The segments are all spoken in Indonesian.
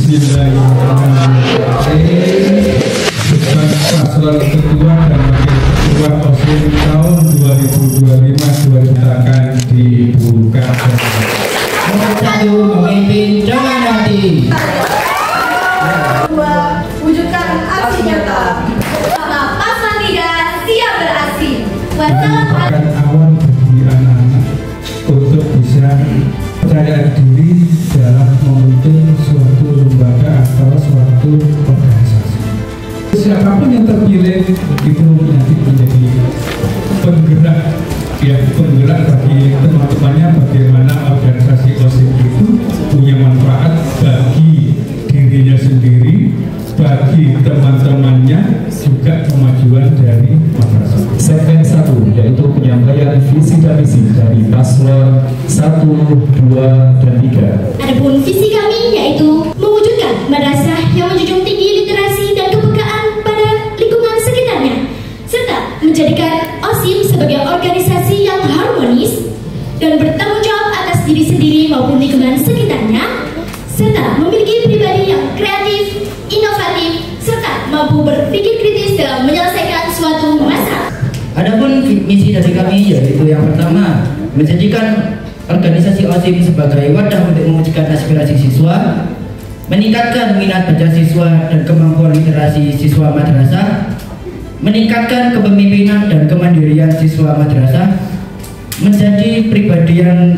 Bismillahirrahmanirrahim. Debat paslon ketua dan wakil ketua OSIM tahun 2025 akan dibuka. Nomor 1, memimpin dengan hati. 2, wujudkan aksi nyata. Sama paslon 3 siap beraksi. Merupakan awal bagi anak-anak untuk bisa percaya diri dalam memimpin suatu lembaga atau suatu organisasi. Siapapun yang terpilih itu nanti menjadi penggerak, ya penggerak bagi teman-temannya bagaimana organisasi OSIM itu punya manfaat bagi dirinya sendiri, bagi teman-temannya, juga kemajuan dari masyarakat. Segmen 1 yaitu penyampaian visi dan misi dari paslon 1, 2, dan 3. Adapun visi kami yaitu mewujudkan madrasah yang menjunjung tinggi literasi dan kepekaan pada lingkungan sekitarnya, serta menjadikan OSIM sebagai organisasi yang harmonis dan bertanggung jawab atas diri sendiri maupun lingkungan sekitarnya, serta memiliki pribadi yang kreatif, inovatif, serta mampu berpikir kritis dalam menyelesaikan suatu masalah. Adapun misi dari kami yaitu yang pertama, menjadikan organisasi OSIM sebagai wadah untuk mewujudkan aspirasi siswa, meningkatkan minat baca siswa dan kemampuan literasi siswa madrasah, meningkatkan kepemimpinan dan kemandirian siswa madrasah, menjadi pribadi yang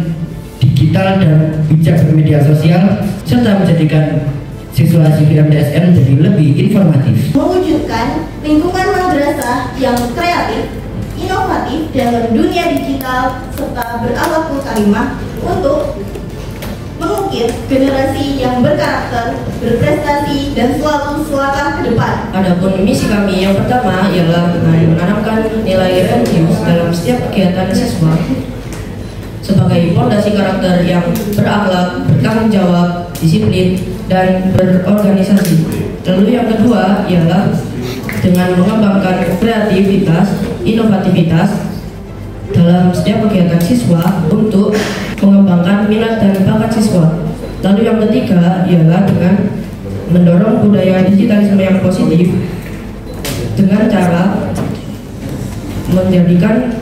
digital dan bijak bermedia sosial, serta menjadikan siswa CVMDSN menjadi lebih informatif. Mewujudkan lingkungan madrasah yang kreatif, inovatif dalam dunia digital, serta berakhlakul karimah untuk mengukir generasi yang berkarakter, berprestasi, dan selalu selangkah ke depan. Adapun misi kami yang pertama ialah menanamkan nilai religius dalam setiap kegiatan siswa sebagai fondasi karakter yang berakhlak, bertanggung jawab, disiplin, dan berorganisasi. Lalu yang kedua ialah dengan mengembangkan kreativitas, inovativitas dalam setiap kegiatan siswa untuk mengembangkan minat dan bakat siswa. Lalu yang ketiga ialah dengan mendorong budaya digitalisme yang positif dengan cara menjadikan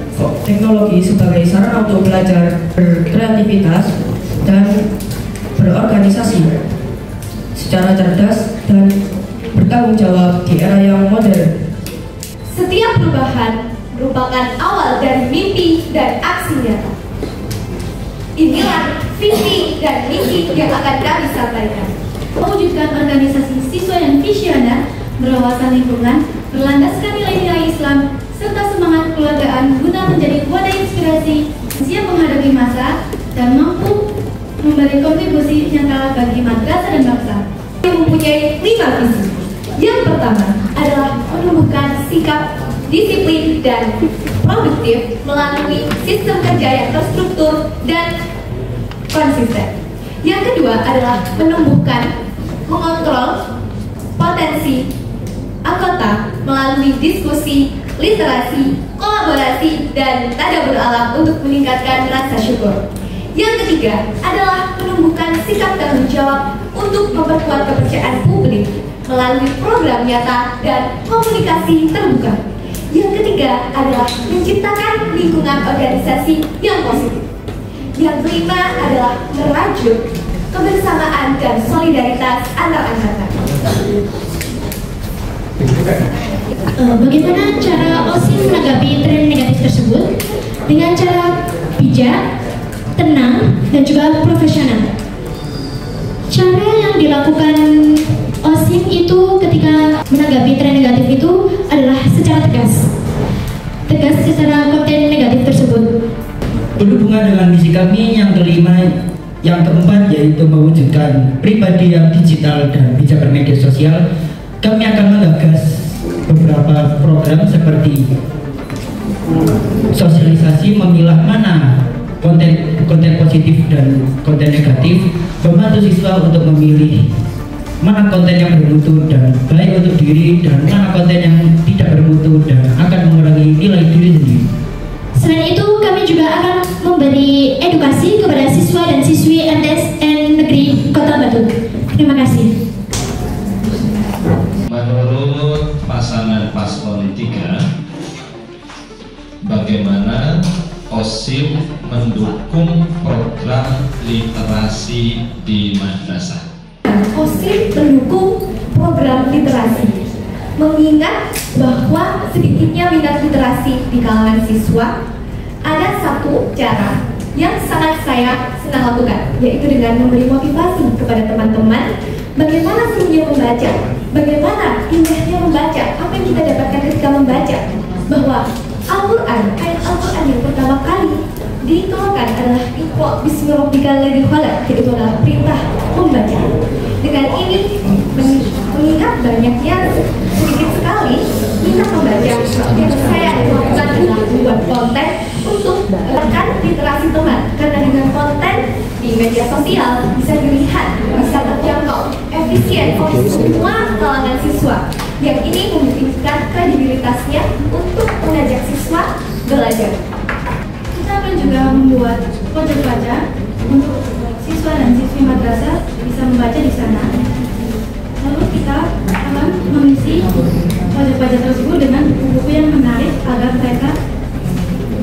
teknologi sebagai sarana untuk belajar berkreativitas dan berorganisasi secara cerdas dan bertanggung jawab di era yang modern. Setiap perubahan merupakan awal dari mimpi dan aksi nyata. Inilah visi dan misi yang akan kami sampaikan. Mewujudkan organisasi siswa yang visioner, berwawasan lingkungan, berlandaskan nilai-nilai Islam, serta semangat keluargaan guna menjadi wadah inspirasi, siap menghadapi masa, dan mampu memberi kontribusi nyata bagi madrasah dan bangsa. Yang mempunyai 5 visi. Yang pertama adalah menumbuhkan sikap disiplin dan produktif melalui sistem kerja yang terstruktur dan konsisten. Yang kedua adalah menumbuhkan, mengontrol potensi anggota melalui diskusi, literasi, kolaborasi, dan tadabbur alam untuk meningkatkan rasa syukur. Yang ketiga adalah menumbuhkan sikap tanggung jawab untuk memperkuat kepercayaan publik melalui program nyata dan komunikasi terbuka. Yang ketiga adalah menciptakan lingkungan organisasi yang positif. Yang kelima adalah merajut kebersamaan dan solidaritas antar angkatan. Bagaimana cara OSIM menanggapi tren negatif tersebut? Dengan cara bijak, tenang, dan juga profesional. Cara yang dilakukan OSIM itu ketika menanggapi tren negatif itu adalah secara tegas secara konten negatif tersebut. Berhubungan dengan misi kami yang kelima, yang keempat yaitu mewujudkan pribadi yang digital dan bijak bermedia sosial, kami akan menggagas beberapa program seperti sosialisasi, memilah mana konten positif dan konten negatif, membantu siswa untuk memilih mana konten yang bermutu dan baik untuk diri dan mana konten yang tidak bermutu dan akan mengurangi nilai diri sendiri. Selain itu, kami juga akan memberi edukasi kepada siswa dan siswi MTSN Negeri Kota Batu. Terima kasih. Menurut pasangan paslon 3, bagaimana OSIM mendukung program literasi di madrasah? OSIM mendukung program literasi, mengingat bahwa sedikitnya minat literasi di kalangan siswa. Ada satu cara yang sangat saya senang lakukan, yaitu dengan memberi motivasi kepada teman-teman bagaimana serunya membaca, bagaimana indahnya membaca, apa yang kita dapatkan ketika membaca, bahwa Al-Quran, ayat Al-Quran yang pertama kali dikeluarkan adalah Iqra bismi rabbikal ladzi khalaq, yaitu adalah perintah membaca. Dengan ini mengingat banyaknya sedikit sekali minat membaca, yang saya lakukan untuk membuat konten untuk menekan literasi teman, karena dengan konten di media sosial bisa dilihat, bisa terjangkau, efisien oleh semua kalangan siswa. Yang ini membuktikan kredibilitasnya untuk mengajak siswa belajar. Kita akan juga membuat pojok baca untuk siswa dan siswi madrasah bisa membaca di sana. Lalu kita akan mengisi pojok baca tersebut dengan buku-buku yang menarik agar mereka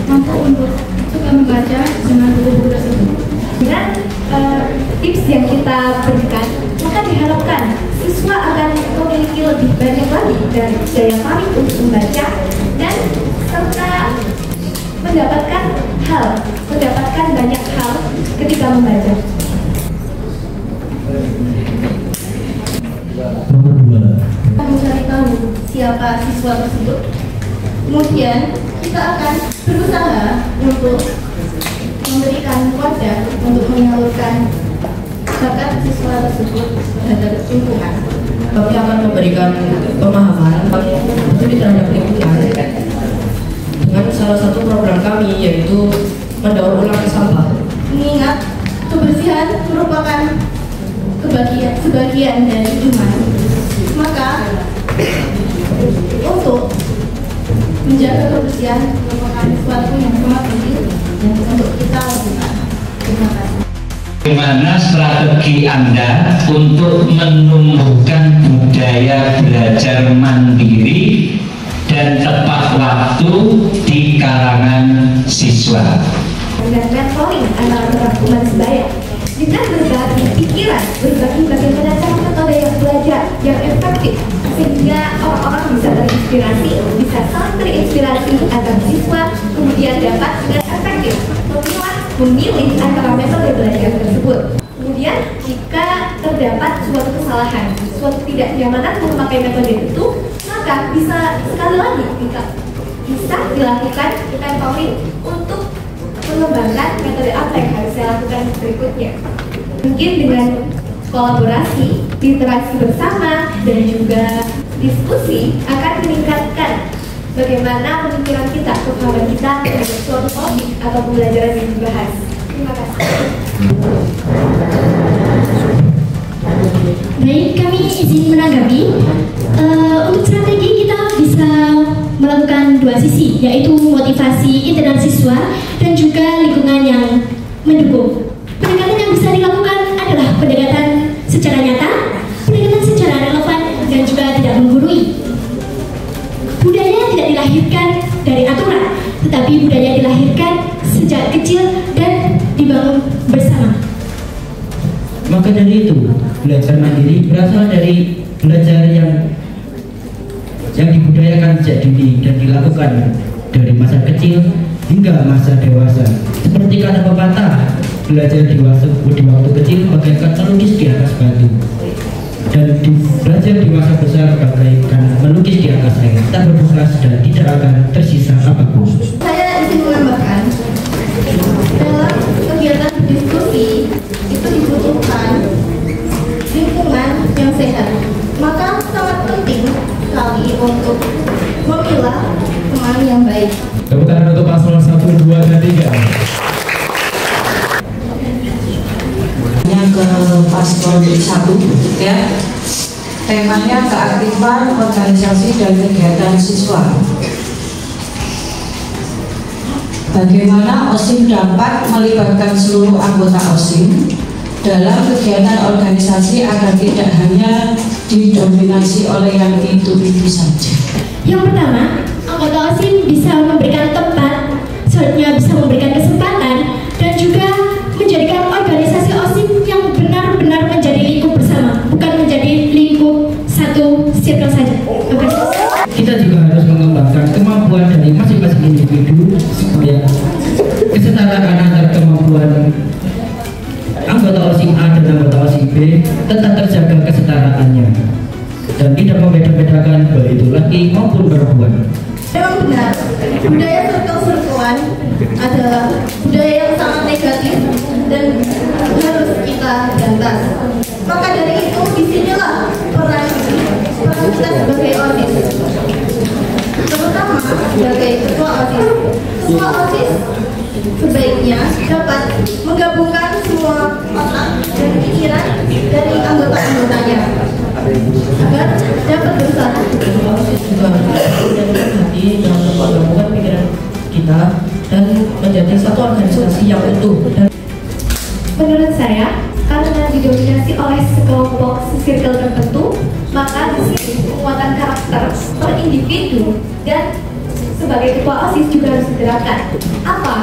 mampu untuk suka membaca dengan buku-buku tersebut. Dengan tips yang kita berikan, maka diharapkan siswa akan memiliki lebih banyak lagi dari daya tarik untuk membaca dan serta mendapatkan banyak hal ketika membaca. Nomor 2. Kita mencari tahu siapa siswa tersebut. Kemudian kita akan berusaha untuk memberikan wadah untuk menyalurkan bakat siswa tersebut terhadap lingkungan. Kami akan memberikan pemahaman terhadap lingkungan dengan salah satu program kami, yaitu mendaur ulang sampah. Mengingat kebersihan merupakan sebagian dari iman, maka untuk menjaga kebersihan merupakan sesuatu yang sangat penting untuk kita lakukan. Terima kasih. Bagaimana strategi Anda untuk menumbuhkan budaya belajar mandiri dan tepat waktu di kalangan siswa? Dengan mentoring antara teman-teman sebaya, dengan berbagi pikiran, berbagi bagaimana cara metode yang belajar yang efektif, sehingga orang-orang bisa terinspirasi, bisa saling terinspirasi agar siswa kemudian dapat dengan efektif memilih antara metode belajar tersebut. Kemudian jika terdapat suatu kesalahan, suatu tidak nyamanan memakai metode itu, maka bisa sekali lagi bisa dilakukan mentoring untuk mengembangkan metode apa yang harus saya lakukan berikutnya. Mungkin dengan kolaborasi, literasi bersama, dan juga diskusi akan meningkatkan bagaimana pemikiran kita, pemahaman kita terhadap suatu topik atau pembelajaran yang dibahas. Terima kasih. Baik, kami izin menanggapi. Untuk strategi kita bisa melakukan dua sisi, yaitu motivasi internal siswa dan juga lingkungan yang mendukung. Pendekatan yang bisa dilakukan adalah pendekatan secara nyata, pendekatan secara relevan, dan juga tidak menggurui. Budaya tidak dilahirkan dari aturan, tetapi budaya dilahirkan sejak kecil dan dibangun bersama. Maka dari itu, belajar mandiri berasal dari belajar yang dibudayakan sejak dini dan dilakukan dari masa kecil hingga masa dewasa. Seperti kata pepatah, belajar di waktu kecil bagaikan melukis di atas batu, dan belajar di masa besar bagaikan melukis di atas air, tak berbekas dan tidak akan tersisa apapun. Saya ingin menambahkan, dalam kegiatan diskusi itu dibutuhkan lingkungan yang sehat. Maka sangat penting sekali untuk memilah teman yang baik. Tepuk tangan untuk paslon 1, 2, dan 3. Ke paslon 1 ya, temanya keaktifan organisasi dan kegiatan siswa. Bagaimana OSIM dapat melibatkan seluruh anggota OSIM dalam kegiatan organisasi agar tidak hanya didominasi oleh yang itu saja. Yang pertama, anggota OSIM bisa memberikan tempat, selanjutnya bisa memberikan kesempatan, dan juga menjadikan organisasi OSIM yang benar-benar menjadi lingkup bersama, bukan menjadi lingkup satu circle saja. Kita juga harus mengembangkan kemampuan dari masing-masing individu supaya kesetaraan antar kemampuan anggota OSIM A dan anggota OSIM B tetap terjaga kesetaraannya dan tidak membeda-bedakan baik itu laki maupun perempuan. Memang benar, budaya circle-circlean adalah budaya yang sangat negatif dan harus kita gantas. Maka dari itu, disinilah peran kita sebagai OSIS, terutama sebagai ketua OSIS. Ketua OSIS sebaiknya dapat menggabungkan semua otak dan pikiran dari anggota-anggotanya agar dapat bersatu. OSIS juga menjadikan hati dan menggabungkan pikiran kita dan menjadi satu organisasi yang utuh. Menurut saya, karena didominasi oleh sekelompok circle tertentu, maka di sini penguatan karakter per individu dan sebagai ketua OSIS juga harus diterapkan. Apa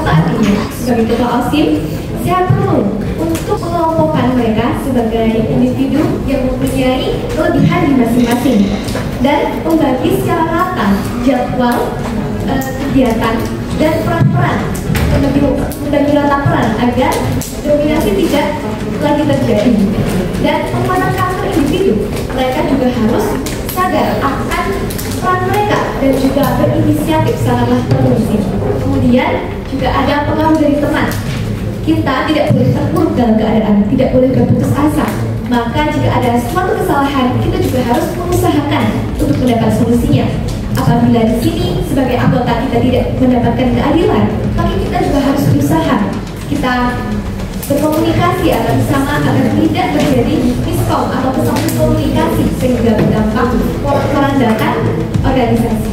artinya? Sebagai ketua OSIS, saya perlu untuk mengelompokkan mereka sebagai individu yang mempunyai kelebihan di masing-masing dan membagi secara rata jadwal kegiatan dan peran-peran, membagi rata peran agar dominasi tidak lagi terjadi. Dan penguatan karakter individu, mereka juga harus sadar akan peran mereka dan juga berinisiatif sangatlah penting. Kemudian juga ada pengaruh dari teman. Kita tidak boleh terpuruk dalam keadaan, tidak boleh berputus asa. Maka jika ada suatu kesalahan, kita juga harus mengusahakan untuk mendapat solusinya. Apabila di sini sebagai anggota kita tidak mendapatkan keadilan, maka kita juga harus berusaha. Kita berkomunikasi agar bersama agar tidak terjadi miskom atau kesalahan komunikasi sehingga berdampak merandakan organisasi.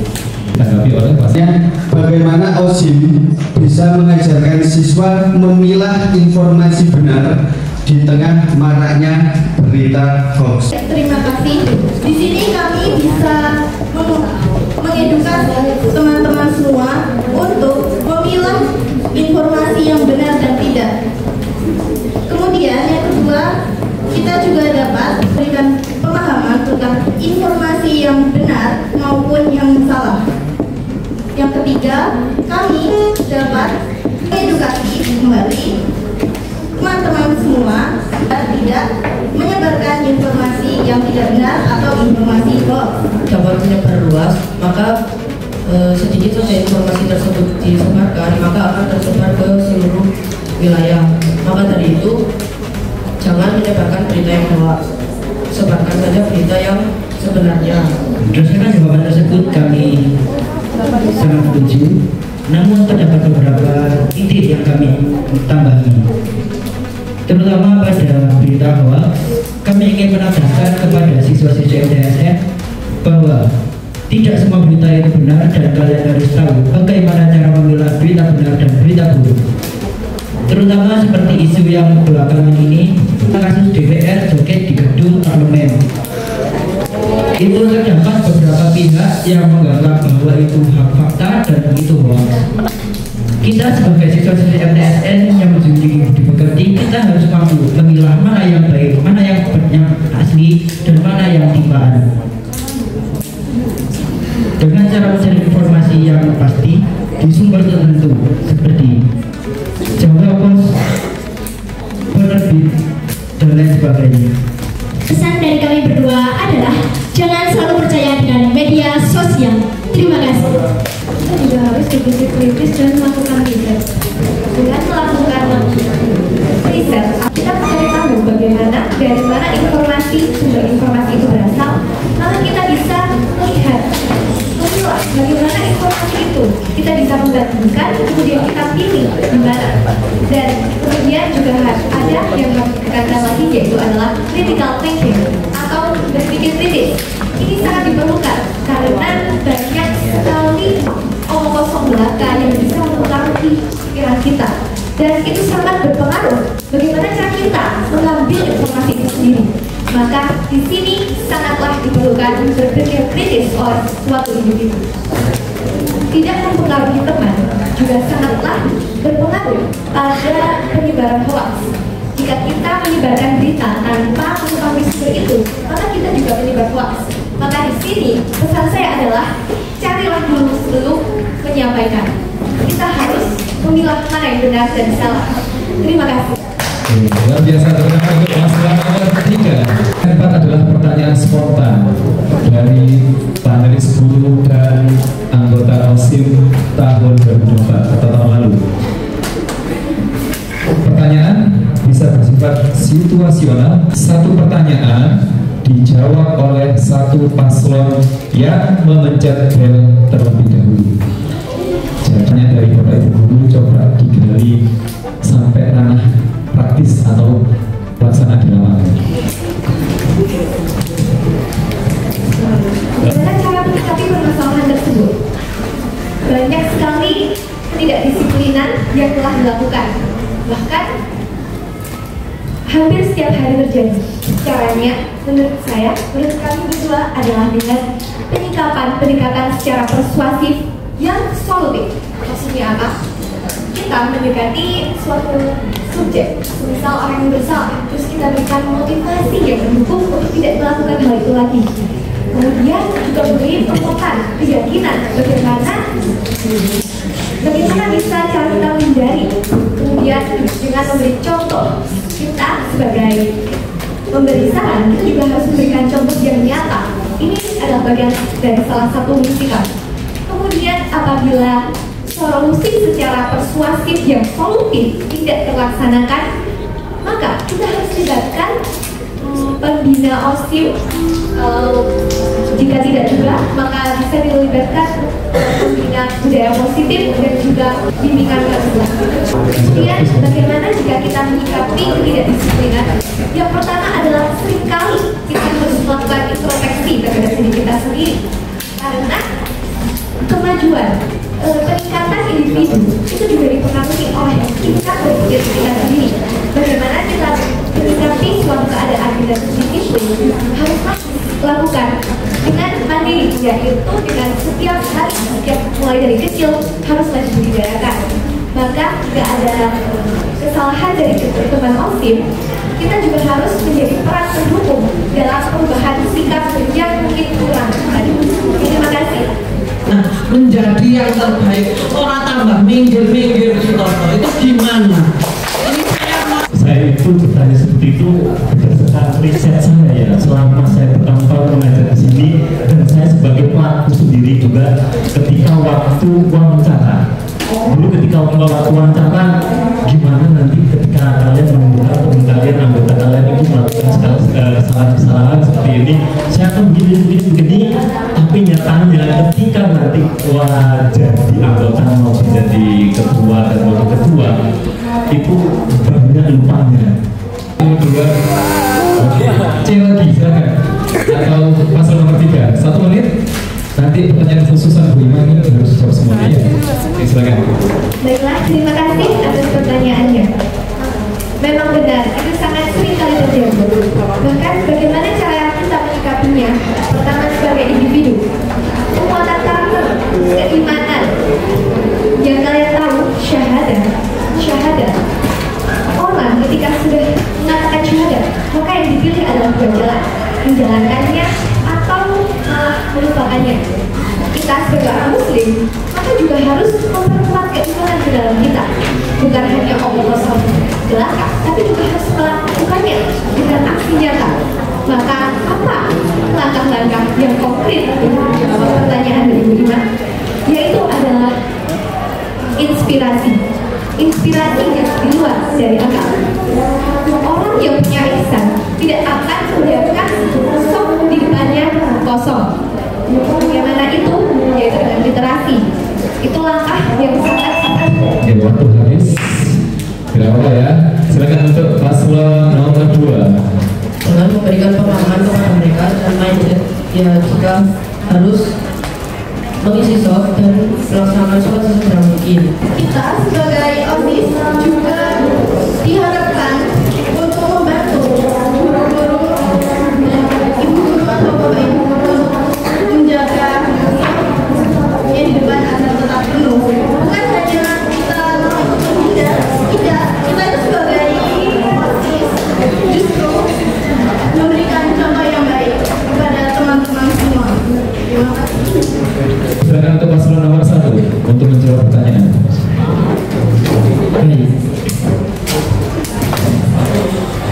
Bagaimana OSIM bisa mengajarkan siswa memilah informasi benar di tengah maraknya berita hoax. Terima kasih. Di sini kami bisa mengedukasi teman-teman semua untuk memilah informasi yang benar dan tidak. Kemudian yang kedua, kita juga dapat memberikan pemahaman tentang informasi yang benar maupun yang salah. Yang ketiga, kami dapat mengedukasi kembali teman-teman semua agar tidak menyebarkan informasi yang tidak benar atau informasi hoax. Dapat menyebar luas, maka sedikit saja informasi tersebut disebarkan, maka akan tersebar ke seluruh wilayah. Maka dari itu, jangan menyebarkan berita yang hoax, sebarkan saja berita yang sebenarnya. Berdasarkan jawaban tersebut kami sangat setuju. Namun terdapat beberapa titik yang kami tambahi. Terutama pada berita hoax, kami ingin menambahkan kepada siswa-siswa MTSN bahwa tidak semua berita itu benar dan kalian harus tahu bagaimana cara memilah berita benar dan berita buruk. Terutama seperti isu yang belakangan ini, kasus DPR joget di gedung parlemen. Itu terdapat beberapa pihak yang menganggap bahwa itu hak fakta dan itu hoax. Kita sebagai siswa-siswi MTSN yang menjunjung budi pekerti, kita harus mampu memilah mana yang baik, mana yang asli, dan mana yang timpaan. Dengan cara mencari informasi yang pasti di sumber tertentu seperti Jawa Pos, penerbit, dan lain sebagainya. Pesan dari kami berdua adalah jangan selalu percaya dengan media sosial. Terima kasih. Kita juga harus berpikir kritis dan melakukan riset. Dengan melakukan riset, kita mencari tahu bagaimana dari mana sumber informasi itu berasal, maka kita bisa melihat bagaimana informasi itu kita bisa menggabungkan, kemudian kita pilih di mana. Dan kemudian juga ada yang dikatakan lagi, yaitu adalah critical thinking atau berpikir kritis. Ini sangat diperlukan karena banyak sekali omong kosong belaka yang bisa mempengaruhi pikiran kita. dan itu sangat berpengaruh bagaimana cara kita mengambil informasi itu sendiri. Maka di sini sangatlah diperlukan berpikir kritis oleh suatu individu. Tidak mempengaruhi teman juga sangatlah berpengaruh pada penyebaran hoax. Jika kita menyebarkan berita tanpa mengetahui sumber itu, maka kita juga menyebar hoax. Maka di sini pesan saya adalah carilah dulu sebelum menyampaikan. Kita harus memilah mana yang benar dan salah. Terima kasih. Luar biasa, terima kasih untuk masalah nomor 3. Yang 4 adalah pertanyaan spontan dari panelis guru dan anggota OSIM tahun 2024 atau tahun lalu. Pertanyaan bisa bersifat situasional. Satu pertanyaan dijawab oleh satu paslon yang memencet bel terlebih dahulu. Jawabannya dari Bapak Ibu Guru coba digali sampai ranah praktis atau pelaksanaan di lapangan. Bagaimana cara menyikapi permasalahan tersebut? Banyak sekali ketidakdisiplinan yang telah dilakukan. Bahkan hampir setiap hari terjadi. Caranya, menurut kami berdua adalah dengan pendekatan secara persuasif yang solutif. Maksudnya apa? Kita mendekati suatu subjek, misal orang yang bersalah, terus kita berikan motivasi yang mendukung untuk tidak melakukan hal itu lagi. Kemudian juga memberi kekuatan, keyakinan bagaimana bisa cara kita menghindari. Kemudian dengan memberi contoh, kita sebagai memberi saran, kita juga harus memberikan contoh yang nyata. Ini adalah bagian dari salah satu misi kami. Kemudian apabila solusi secara persuasif yang solutif tidak terlaksanakan, maka kita harus libatkan pembina OSIM. Jika tidak juga, maka bisa dilibatkan pembina budaya positif dan juga bimbingan kelas. Kemudian bagaimana jika kita menyikapi ketidakdisiplinan? Yang pertama adalah seringkali kita harus melakukan introspeksi terhadap diri kita sendiri, karena kemajuan peningkatan individu itu juga dipengaruhi oleh tingkat berpikir kita sendiri. Bagaimana kita menyikapi suatu keadaan tidak individu harus lakukan dengan mandiri, yaitu dengan setiap hari, mulai dari kecil harus dibudidayakan. Maka tidak ada kesalahan dari teman OSIM, kita juga harus menjadi peran pendukung dalam perubahan sikap yang mungkin kurang. Terima kasih. Nah, menjadi yang terbaik, orang tambah minggir-minggir gitu, itu gimana? Saya itu bertanya seperti itu berdasarkan riset saya ya, selama saya bertahun-tahun mengajar di sini, dan saya sebagai pelaku sendiri juga ketika waktu wawancara. Dulu ketika waktu wawancara, gimana nanti ketika kalian membuka teman kalian, anggota kalian itu melakukan kesalahan-kesalahan seperti ini, saya akan begini, tapi nyatanya ketika nanti jadi anggota mau menjadi ketua dan wakil ketua, itu banyak lupanya. Yang kedua, C lagi, silakan. Atau pasal nomor 3, 1 menit. Nanti pertanyaan khususan Bu Ima ini harus jawab semuanya ya. Oke, silakan. Baiklah, terima kasih atas pertanyaannya. Memang benar, itu sangat sering kali terjadi. Bahkan bagaimana cara kita menyikapinya? Pertama sebagai individu, penguatan karakter, keimanan. Yang kalian tahu, syahadah. Orang ketika sudah mengatakan syahadah, maka yang dipilih adalah dua jalan, menjalankannya atau melupakannya. Kita sebagai orang muslim, maka juga harus memperkuat keimanan di dalam kita. Bukan hanya omong kosong belaka, tapi juga harus melakukannya dengan aksi nyata. Maka apa langkah-langkah yang konkret? Pertanyaan dari Bu Ima, yaitu adalah inspirasi yang di luar dari akal. Orang yang punya ihsan tidak akan membiarkan sosok di depannya kosong. Bagaimana itu? Yaitu dengan literasi. Itu langkah yang sangat-sangat. Oke, waktu habis. Berapa ya? Silakan untuk paslon nomor 2. Dengan memberikan pemahaman kepada mereka dan mindset ya jika harus mengisi soft dan melaksanakan sholat sesegera mungkin. Kita sebagai OSIS juga diharapkan untuk membantu guru-guru dan ibu-guru atau bapak ibu guru menjaga yang di depan agar tetap penuh. Bukan hanya kita melakukan tidak, kita itu sebagai OSIS justru memberikan contoh yang baik kepada teman-teman semua. Terima kasih. Silakan untuk paslon nomor 1 untuk menjawab pertanyaan. Baik.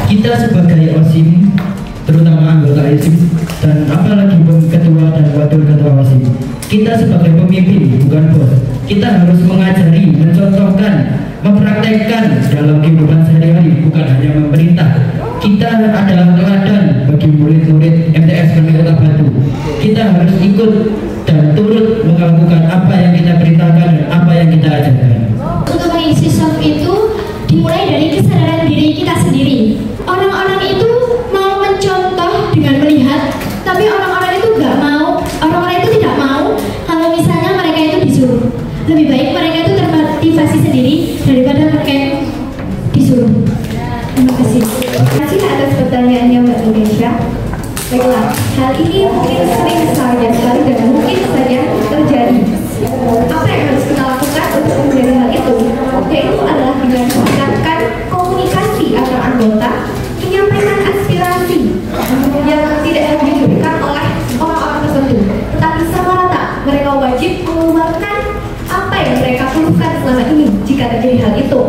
Kita sebagai OSIM, terutama anggota OSIM dan apalagi ketua dan wakil ketua OSIM, kita sebagai pemimpin bukan bos. Kita harus mengajari, mencontohkan, mempraktekkan dalam kehidupan sehari-hari, bukan hanya memerintah. Kita adalah teladan bagi murid-murid MTS Kami Kota Batu. Kita harus ikut dan turut melakukan apa yang kita perintahkan dan apa yang kita ajarkan. Untuk mengisi soft itu dimulai dari kesadaran diri kita sendiri. Orang-orang itu mau mencontoh dengan melihat, tapi orang-orang itu nggak mau, orang-orang itu tidak mau kalau misalnya mereka itu disuruh. Lebih baik mereka itu termotivasi sendiri daripada mereka disuruh. Terima kasih. Terima kasih atas pertanyaannya Mbak Indonesia. Baiklah, hal ini mungkin sering saja sekali dan mungkin saja terjadi. Apa yang harus kita lakukan untuk menjaga hal itu? Yaitu adalah dengan meningkatkan komunikasi antar anggota, menyampaikan aspirasi yang tidak hanya diberikan oleh orang-orang tertentu, tetapi sama rata. Mereka wajib mengeluarkan apa yang mereka keluhkan selama ini jika terjadi hal itu.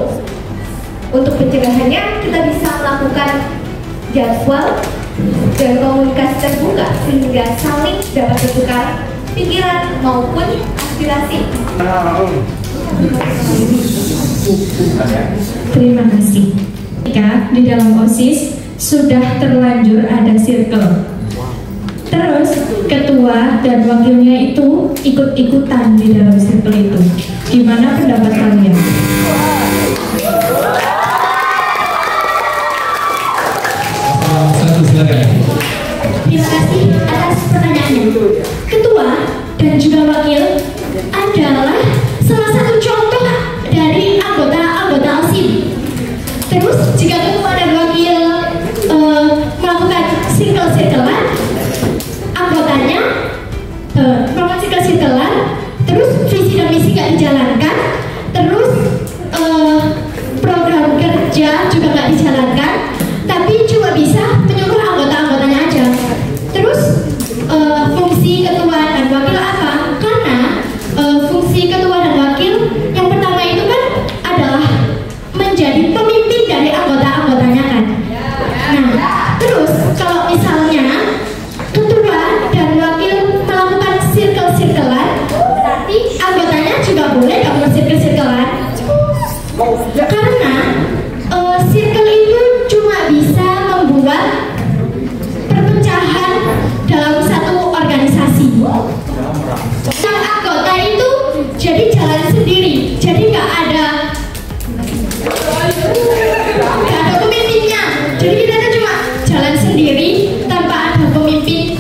Untuk pencegahannya, kita bisa melakukan jadwal dan komunikasi terbuka sehingga saling dapat bertukar pikiran maupun aspirasi. Terima kasih. Jika di dalam OSIS sudah terlanjur ada circle, terus ketua dan wakilnya itu ikut-ikutan di dalam circle itu, gimana pendapat kalian? Terima kasih atas pertanyaannya. Ketua dan juga wakil adalah salah satu contoh dari anggota OSIM. Terus jika ketua dan wakil melakukan circle-circlean, anggotanya melakukan circle-circlean, terus visi dan misi nggak dijalankan, terus program kerja juga nggak dijalankan, tapi cuma bisa menyuruh anggota-anggotanya aja. Terus fungsi ketua dan wakil apa? Karena fungsi ketua dan wakil yang pertama itu kan adalah menjadi pemimpin dari anggota-anggotanya kan. Nah, terus kalau misalnya ketua dan wakil melakukan circle-circlean, berarti anggotanya juga boleh melakukan circle-circlean. Karena circle itu cuma bisa membuat perpecahan dalam satu organisasi. Yang anggota itu jadi jalan sendiri, jadi nggak ada pemimpinnya. Jadi kita tuh cuma jalan sendiri tanpa ada pemimpin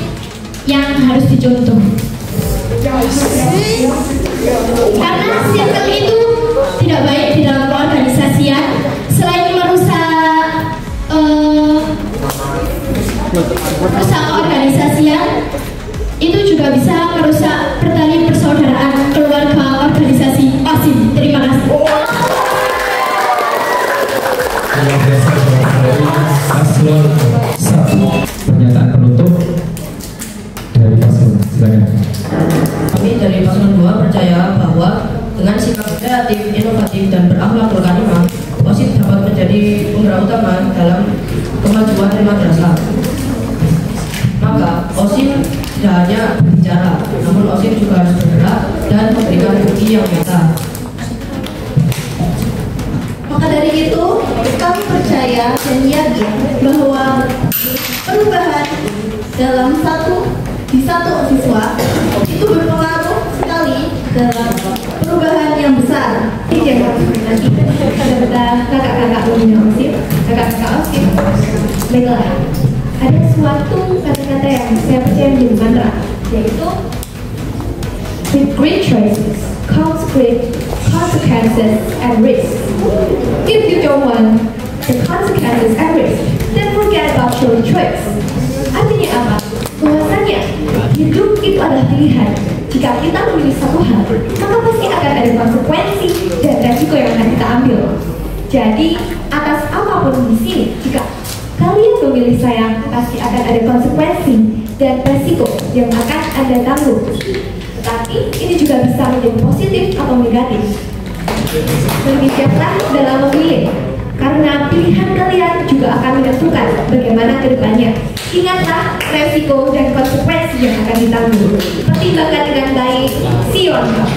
yang harus dicontoh. Karena circle itu tidak baik di dalam keorganisasian. Selain merusak keorganisasian, itu juga bisa merusak tali persaudaraan keluarga organisasi OSIM. Terima kasih. Paslon 1, pernyataan penutup dari paslon, silakan. Kami dari paslon 2 percaya bahwa dengan sikap kreatif, inovatif, dan berakhlak berkarimah, OSIM dapat menjadi penggerak utama dalam kemajuan madrasah. Maka OSIM tidak hanya berbicara, namun OSIM juga harus bergerak dan memberikan bukti yang nyata. Maka dari itu, kami percaya dan yakin bahwa perubahan dalam di satu siswa itu berpengaruh sekali dalam perubahan yang besar. Jadi nanti kepada kakak-kakak pembina OSIM, kakak-kakak OSIM, baiklah, ada suatu kata-kata yang saya percaya menjadi mantra, yaitu With great choices comes great consequences and risks. If you don't want the consequences and risks, then forget about your choice. Artinya apa? Bahwasanya hidup itu adalah pilihan. Jika kita memilih satu hal, maka pasti akan ada konsekuensi dan resiko yang akan kita ambil. Jadi, atas apapun di sini, jika kalian memilih saya, pasti akan ada konsekuensi dan resiko yang akan Anda tanggung. Tetapi, ini juga bisa menjadi positif atau negatif. Berbijaklah dalam memilih, karena pilihan kalian juga akan menentukan bagaimana ke depannya. Ingatlah resiko dan konsekuensi yang akan ditanggung. Pertimbangkan dengan baik. See you on top.